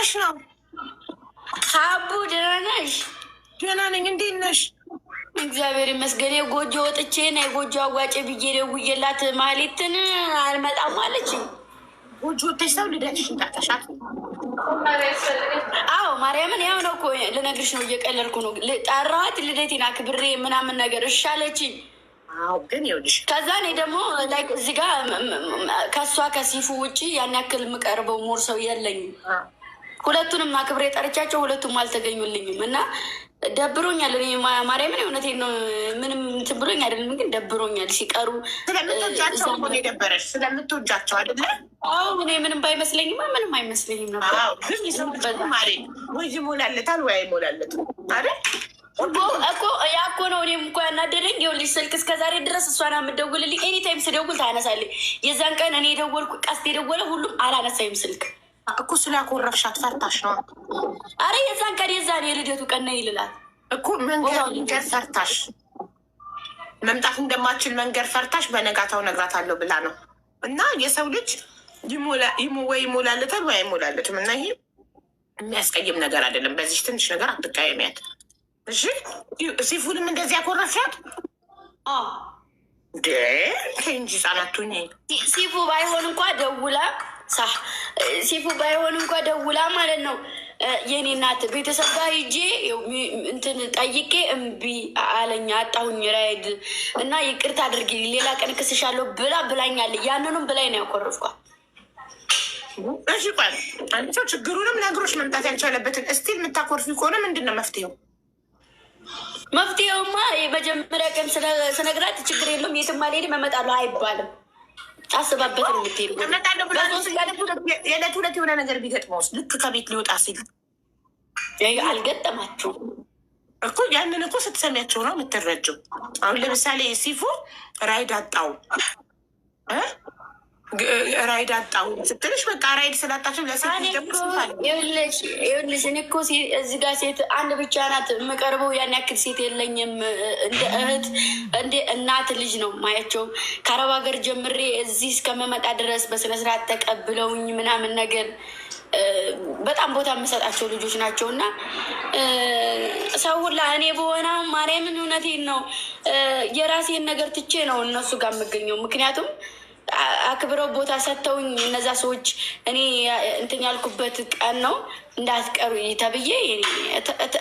ሆነሽ ነው? ሀቡ ደህና ነሽ? ደህና ነኝ። እንዴት ነሽ? እግዚአብሔር ይመስገን። የጎጆ ወጥቼ ና የጎጆ አዋጭ ብዬ ደውዬላት ማህሌትን አልመጣም አለችኝ። ጎጆ ወጥተሽ ሰው ልደትሽን ጠርተሻት? አዎ ማርያምን፣ ያው ነው እኮ ልነግርሽ ነው፣ እየቀለድኩ ነው። ጠራኋት፣ ልደቴን አክብሬ ምናምን ነገር እሺ አለችኝ። ግን ይኸውልሽ ከዛ እኔ ደግሞ እዚህ ጋ ከእሷ ከሲፉ ውጭ ያን ያክል የምቀርበው ሞር ሰው የለኝም። ሁለቱንም አክብሬ ጠርቻቸው ሁለቱም አልተገኙልኝም እና ደብሮኛል። እኔ ማርያምን እውነቴን ነው፣ ምንም እንትን ብሎኝ አይደለም፣ ግን ደብሮኛል ሲቀሩ። ስለምትወጃቸው ሆ የደበረሽ ስለምትወጃቸው አይደለ? አዎ እኔ ምንም ባይመስለኝማ ምንም አይመስለኝም ነበር። ግን ይሰው ማሬ ወይ ይሞላለታል ወይ አይሞላለትም አይደል እኮ ያ እኮ ነው። እኔም እኮ ያናደደኝ ይኸውልሽ፣ ስልክ እስከዛሬ ድረስ እሷን የምትደውልልኝ ኤኒታይም ስደውል ታነሳለኝ። የዛን ቀን እኔ የደወልኩ ቀስት የደወለ ሁሉም አላነሳይም ስልክ እኮ ስላኮረፍሻት ፈርታሽ ነው። አረ የዛን ቀን የዛን የልደቱ ቀን ነው ይልላል እኮ መንገድ ፈርታሽ መምጣት እንደማችል መንገድ ፈርታሽ በነጋታው ነግራታለሁ ብላ ነው። እና የሰው ልጅ ወይ ይሞላለታል ወይ አይሞላለትም። እና ይሄ የሚያስቀይም ነገር አይደለም። በዚህ ትንሽ ነገር አትቃየሚያት እሺ። ሲፉንም እንደዚህ ያኮረፍሻት እንጂ ህጻናቱኝ ሲፉ ባይሆን እንኳ ደውላ ሲፉ ባይሆን እንኳ ደውላ ማለት ነው የኔ እናት ቤተሰብ ጋር ሂጄ እንትን ጠይቄ እምቢ አለኝ አጣሁኝ ራይድ እና ይቅርታ አድርጊ ሌላ ቀን ክስሻለሁ ብላኛል። ያንኑም ብላይ ነው ያኮረፍኳት። እሺ ቆይ አንቺ ችግሩንም ነግሮች መምጣት ያልቻለበትን እስቲል የምታኮርፊ ከሆነ ምንድን ነው መፍትሄው? መፍትሄውማ የመጀመሪያ ቀን ስነግራት ችግር የለውም የትም አልሄድም እመጣለሁ አይባልም። አስባበት የምትሄዱ የዕለት ሁለት የሆነ ነገር ቢገጥመውስ? ልክ ከቤት ሊወጣ ሲል አልገጠማችሁም እኮ ያንን እኮ ስትሰሚያቸው ነው የምትረጀው። አሁን ለምሳሌ ሲፉ ራይድ አጣው ስትልሽ በቃ ራይድ ስላጣቸው ለሴት ይኸውልሽ እኔ እኮ እዚህ ጋር ሴት አንድ ብቻ ናት የምቀርበው። ያን ያክል ሴት የለኝም። እንደ እህት እንደ እናት ልጅ ነው ማያቸው። ከአረብ ሀገር ጀምሬ እዚህ እስከመመጣ ድረስ በስነስርዓት ተቀብለውኝ ምናምን ነገር በጣም ቦታ የምሰጣቸው ልጆች ናቸው። እና ሰው ሁላ እኔ በሆነ ማርያምን እውነቴን ነው የራሴን ነገር ትቼ ነው እነሱ ጋር የምገኘው። ምክንያቱም አክብረው ቦታ ሰጥተውኝ እነዛ ሰዎች እኔ እንትን ያልኩበት ቀን ነው እንዳትቀሩ ተብዬ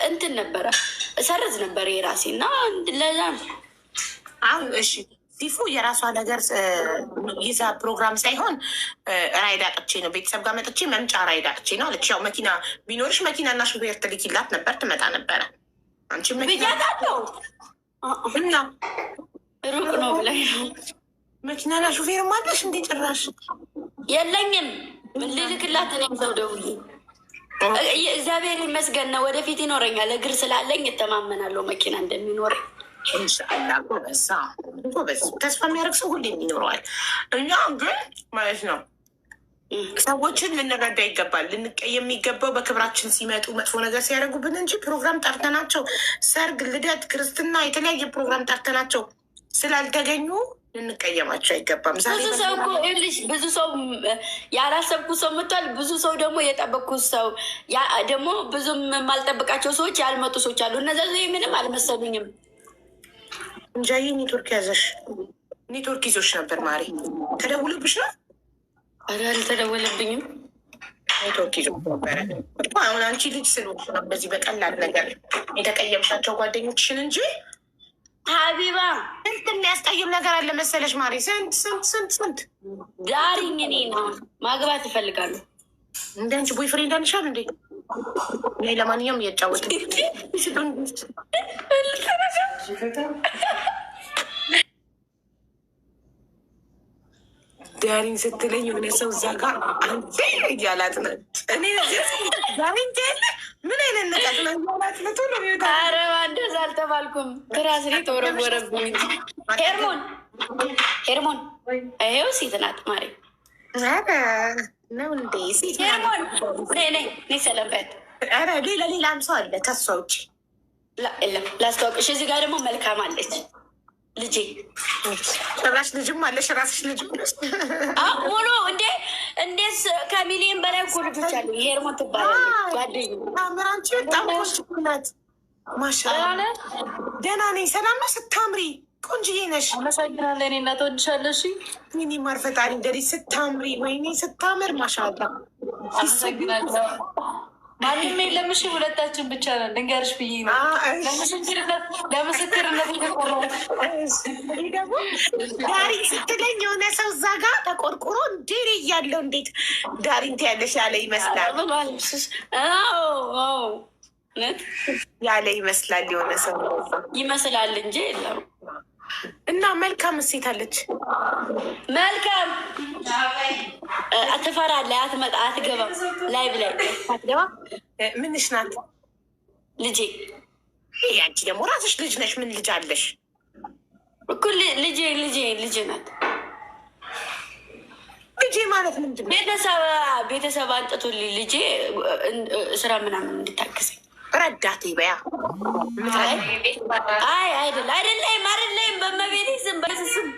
እንትን ነበረ እሰርዝ ነበረ የራሴ እና ለዛ ነው። አሁን እሺ ሲፉ የራሷ ነገር ይዛ ፕሮግራም ሳይሆን ራይድ አጥቼ ነው ቤተሰብ ጋር መጥቼ መምጫ ራይድ አጥቼ ነው አለች። ያው መኪና ቢኖርሽ መኪና እና ሹፌር ትልኪላት ነበር ትመጣ ነበረ። አንቺ ብያታለሁ እና ሩቅ ነው ብላይ ነው መኪናና ሹፌር ማለሽ እንዴ? ጭራሽ የለኝም ልልክላት እኔም ሰው ደውዬ እግዚአብሔር ይመስገን ነው። ወደፊት ይኖረኛል እግር ስላለኝ እተማመናለሁ መኪና እንደሚኖረኝ ኢንሻአላህ። ጎበዝ ተስፋ የሚያደርግ ሰው ሁሌም ይኖረዋል። እኛ ግን ማለት ነው ሰዎችን ልንረዳ ይገባል። ልንቀየም የሚገባው በክብራችን ሲመጡ መጥፎ ነገር ሲያደርጉብን እንጂ ፕሮግራም ጠርተናቸው ሰርግ፣ ልደት፣ ክርስትና የተለያየ ፕሮግራም ጠርተናቸው ስላልተገኙ ልንቀየማቸው አይገባም። ብዙ ሰው እኮ ይኸውልሽ ብዙ ሰው ያላሰብኩት ሰው መጥቷል። ብዙ ሰው ደግሞ የጠበቅኩት ሰው ደግሞ ብዙም የማልጠብቃቸው ሰዎች ያልመጡ ሰዎች አሉ። እነዛ ምንም አልመሰሉኝም። እንጃዬ ኔትወርክ ያዘሽ ኔትወርክ ይዞሽ ነበር ማሪ። ተደውሎብሽ ነው? ኧረ አልተደወለብኝም። ኔትወርክ ይዞ ነበረ። አሁን አንቺ ልጅ ስለሆንሽ ነው በዚህ በቀላል ነገር የተቀየምሻቸው ጓደኞችሽን እንጂ ሀቢባ ስንት የሚያስቀይም ነገር አለ መሰለሽ ማሪ። ስንት ዳሪኝ እኔ ነው ማግባት እፈልጋለሁ። እንደ አንቺ ቦይ ፍሬንድ አንሻል እንዴ? እኔ ለማንኛውም እየጫወት ዳሪኝ ስትለኝ የሆነ ሰው እዛ ጋር አንዴ እያላት ነው። እኔ ዳሪኝ ያለ ምን አይነት ነቃት ነው እያላት ነው። ቶሎ ሚወጣ ኧረ እንደዛ አልተባልኩም። ትራስ ላይ ተወረወረብኝ። ሄርሞን ይሄው ሴት ናት ማሪ ነው እንዴ? ሴት ሄርሞን ነይ ሰለበት። ኧረ ሌላም ሰው አለ ከሷ ውጭ የለም። ላስተዋውቅሽ። እዚህ ጋር ደግሞ መልካም አለች። ልጄ ጭራሽ ልጅም አለሽ? ራስሽ ልጅ ሙሉ እንዴት ከሚሊዮን በላይ እኮ ልጆች አሉ። ሄርሞ ትባላለች ጓደኛዬ። ታምራንቺ በጣም ቆንጆ ማሻአላ። ደህና ነኝ። ሰላም ነው? ስታምሪ ቆንጆዬ ነሽ። አመሰግናለሁ። እኔ እናት ወድሻለሽ። ሚኒ ማርፈጣሪ እንደዚህ ስታምሪ፣ ወይኔ ስታምር ማሻአላ። አመሰግናለሁ። ማንም የለምሽ፣ ሁለታችን ብቻ ነን። ልንገርሽ ብዬ ነው ለምስክርነት የተቆረው። ደግሞ ዳሪ ስትለኝ የሆነ ሰው እዛ ጋር ተቆርቁሮ እንዴ እያለው እንዴት ዳሪ እንት ያለሽ ያለ ይመስላል ያለ ይመስላል የሆነ ሰው ይመስላል እንጂ የለም። እና መልካም እሴት አለች። መልካም አትፈራለህ፣ አትመጣ፣ አትገባም። ላይ ብላይ አትገባ። ምንሽ ናት? ልጄ። አንቺ ደግሞ ራስሽ ልጅ ነሽ። ምን ልጅ አለሽ? እኩል ልጄ ናት። ልጄ ማለት ምንድን ነው? ቤተሰብ አንጥቶልኝ ልጄ ስራ ምናምን እንድታግዘኝ ረዳቴ በያ። አይደለም በመቤቴ ስም በስስም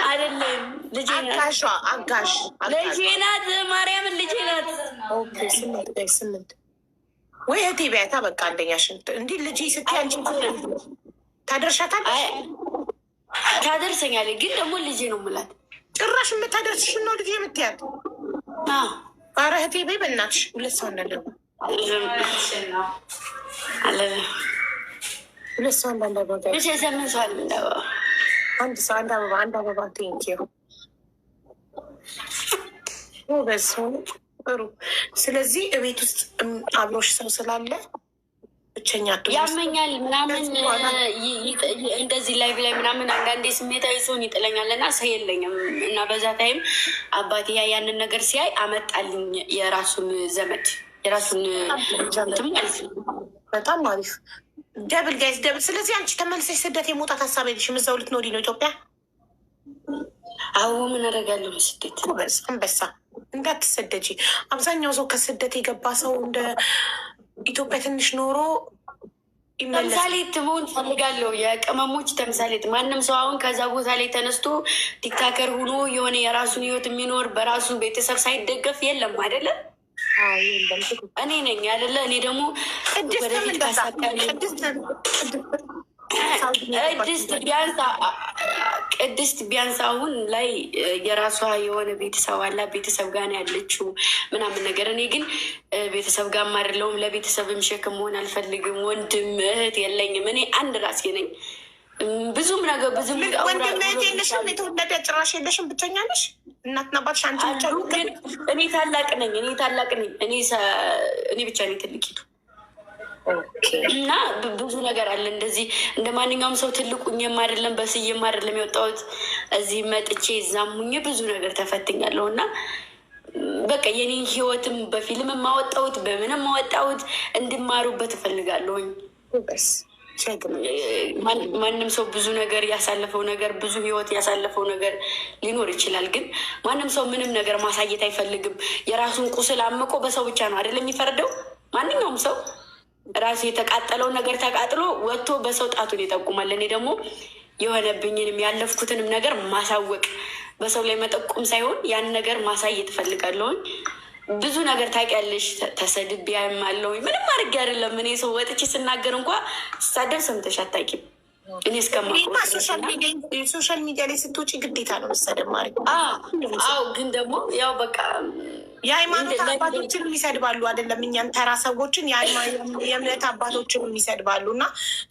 አይደለም። ልጄ ናት። ማርያምን ልጄ ናት። ስምንት ወይ እህቴ በያታ። በቃ አንደኛሽን እንዲህ ልጄ ስትይ አንቺ ታደርሻታለሽ? ታደርሰኛለች፣ ግን ደግሞ ልጄ ነው የምላት። ጭራሽ የምታደርስሽን ነው ልጄ የምትያት? ኧረ እህቴ በይ በእናትሽ። ሁለት ሰው እንዳለ ሁለት ሰው እንዳለ ሰምን ሰው አንድ ሰው አንድ አበባ ቴንኪው በስ ጥሩ። ስለዚህ እቤት ውስጥ አብሮሽ ሰው ስላለ ብቸኛ ያመኛል ምናምን እንደዚህ ላይ ብላይ ምናምን አንዳንዴ ስሜታዊ ሰውን ይጥለኛል እና ሰው የለኝም እና በዛ ታይም አባቴ ያንን ነገር ሲያይ አመጣልኝ የራሱን ዘመድ የራሱን ማለት ነው። በጣም አሪፍ ደብል ጋይዝ ደብል። ስለዚህ አንቺ ተመልሰሽ ስደት የመውጣት ሀሳብ የለሽም? እዛው ልትኖሪ ነው ኢትዮጵያ? አዎ ምን አደርጋለሁ በስደት። አንበሳ እንዳትሰደጂ። አብዛኛው ሰው ከስደት የገባ ሰው እንደ ኢትዮጵያ ትንሽ ኖሮ ተምሳሌት መሆን ፈልጋለሁ። የቅመሞች ተምሳሌት። ማንም ሰው አሁን ከዛ ቦታ ላይ ተነስቶ ቲክታከር ሆኖ የሆነ የራሱን ህይወት የሚኖር በራሱ ቤተሰብ ሳይደገፍ የለም አይደለም። እኔ ነኝ አይደለ? እኔ ደግሞ ቅድስት ቢያንስ አሁን ላይ የራሷ የሆነ ቤተሰብ አላት። ቤተሰብ ጋር ነው ያለችው ምናምን ነገር። እኔ ግን ቤተሰብ ጋር አይደለሁም። ለቤተሰብም ሸክም መሆን አልፈልግም። ወንድም እህት የለኝም። እኔ አንድ ራሴ ነኝ። ብዙም ነገር ብዙም ወንድም እህት የለሽም? የተወለደ ጭራሽ የለሽም? ብቸኛ ነሽ? እናትና አባትሽ አንቺ ብቻ? እኔ ታላቅ ነኝ። እኔ ብቻ ነኝ ትልቂቱ እና ብዙ ነገር አለ። እንደዚህ እንደ ማንኛውም ሰው ትልቁኝም አይደለም በስዬም አይደለም የወጣሁት። እዚህ መጥቼ እዛሙኝ ብዙ ነገር ተፈትኛለሁ እና በቃ የኔን ህይወትም በፊልም ማወጣሁት በምንም ማወጣሁት እንድማሩበት እፈልጋለሁኝ። ማንም ሰው ብዙ ነገር ያሳለፈው ነገር ብዙ ህይወት ያሳለፈው ነገር ሊኖር ይችላል። ግን ማንም ሰው ምንም ነገር ማሳየት አይፈልግም። የራሱን ቁስል አምቆ በሰው ብቻ ነው አይደለም የሚፈርደው። ማንኛውም ሰው ራሱ የተቃጠለው ነገር ተቃጥሎ ወጥቶ በሰው ጣቱን ይጠቁማል። እኔ ደግሞ የሆነብኝንም ያለፍኩትንም ነገር ማሳወቅ በሰው ላይ መጠቆም ሳይሆን ያን ነገር ማሳየት እፈልጋለሁኝ። ብዙ ነገር ታውቂያለሽ። ተሰድቤ ያማለሁኝ ምንም አድርጌ አይደለም። እኔ ሰው ወጥቼ ስናገር እንኳ ስሳደብ ሰምተሽ አታውቂም። እኔ ሶሻል ሚዲያ ላይ ስትወጪ ግዴታ ነው መሰደብ ማለት። አዎ ግን ደግሞ ያው በቃ የሃይማኖት አባቶችን የሚሰድባሉ አይደለም፣ እኛም ተራ ሰዎችን የእምነት አባቶችን የሚሰድባሉ እና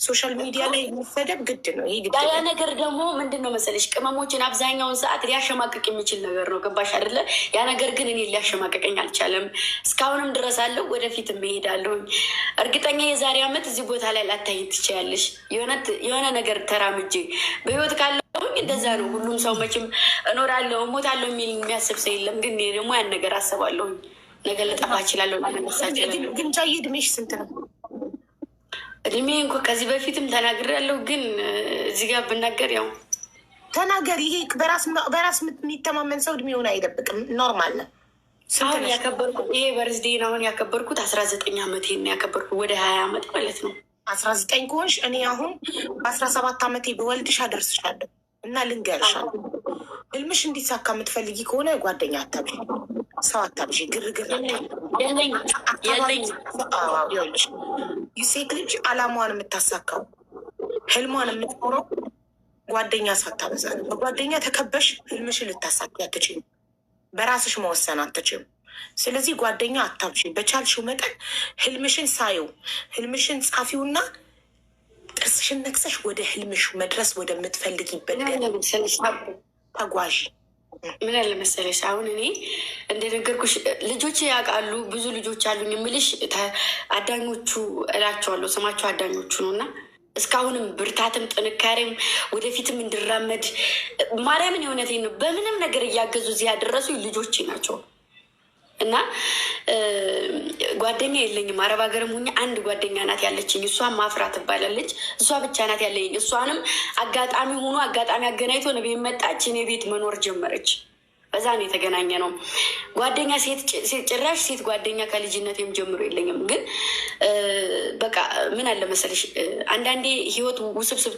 ሶሻል ሚዲያ ላይ የሚሰደብ ግድ ነው። ይሄ ግድ ያ ነገር ደግሞ ምንድን ነው መሰለሽ ቅመሞችን አብዛኛውን ሰዓት ሊያሸማቅቅ የሚችል ነገር ነው። ገባሽ አይደለ? ያ ነገር ግን እኔ ሊያሸማቅቀኝ አልቻለም። እስካሁንም ድረስ አለው፣ ወደፊት እሄዳለሁኝ። እርግጠኛ የዛሬ ዓመት እዚህ ቦታ ላይ ላታይ ትችያለሽ። የሆነ ነገር ተራምጄ በህይወት ካለሁኝ እንደዛ ነው። ሁሉም ሰው መቼም እኖራለሁ እሞታለሁ የሚል የሚያስብ ሰው የለም። ግን ደግሞ ያን ነገር አስባለሁኝ። ነገር ልጠፋ እችላለሁ። ግን ጃዬ እድሜሽ ስንት ነው? እድሜ እንኳ ከዚህ በፊትም ተናግሬያለሁ። ግን እዚህ ጋር ብናገር ያው ተናገር። ይሄ በራስ የሚተማመን ሰው እድሜውን አይደብቅም። ኖርማል ነው። አሁን ያከበርኩት ይሄ በርዝዴን አሁን ያከበርኩት 19 ዓመቴን ያከበርኩት ወደ 20 ዓመት ማለት ነው። 19 ከሆንሽ እኔ አሁን በ17 ዓመቴ በወልድሽ አደርስሻለሁ እና ልንገርሻለሁ። ህልምሽ እንዲሳካ የምትፈልጊ ከሆነ ጓደኛ አታብዢ፣ ሰው አታብዢ፣ ግርግር ይኸውልሽ፣ ሴት ልጅ አላማዋን የምታሳካው ህልሟን የምትኖረው ጓደኛ ሳታበዛ ነው። በጓደኛ ተከበሽ ህልምሽን ልታሳኪ አትችይም። በራስሽ መወሰን አትችይም። ስለዚህ ጓደኛ አታብሺ። በቻልሽው መጠን ህልምሽን ሳየው፣ ህልምሽን ጻፊውና ጥርስሽን ነክሰሽ ወደ ህልምሽ መድረስ ወደምትፈልጊበት ተጓዥ። ምን ያለ መሰለሽ፣ አሁን እኔ እንደነገርኩሽ ልጆች ያውቃሉ፣ ብዙ ልጆች አሉኝ የምልሽ አዳኞቹ እላቸዋለሁ፣ ስማቸው አዳኞቹ ነው እና እስካሁንም ብርታትም ጥንካሬም ወደፊትም እንድራመድ ማርያምን የእውነቴን ነው በምንም ነገር እያገዙ እዚህ ያደረሱ ልጆቼ ናቸው። እና ጓደኛ የለኝም። አረብ ሀገርም ሁኜ አንድ ጓደኛ ናት ያለችኝ። እሷን ማፍራ ትባላለች። እሷ ብቻ ናት ያለኝ። እሷንም አጋጣሚ ሆኖ አጋጣሚ አገናኝቶ እኔ ቤት መጣች። እኔ ቤት መኖር ጀመረች። በዛ ነው የተገናኘ ነው። ጓደኛ ጭራሽ ሴት ጓደኛ ከልጅነቴም ጀምሮ የለኝም። ግን በቃ ምን አለ መሰለሽ አንዳንዴ ህይወት ውስብስብ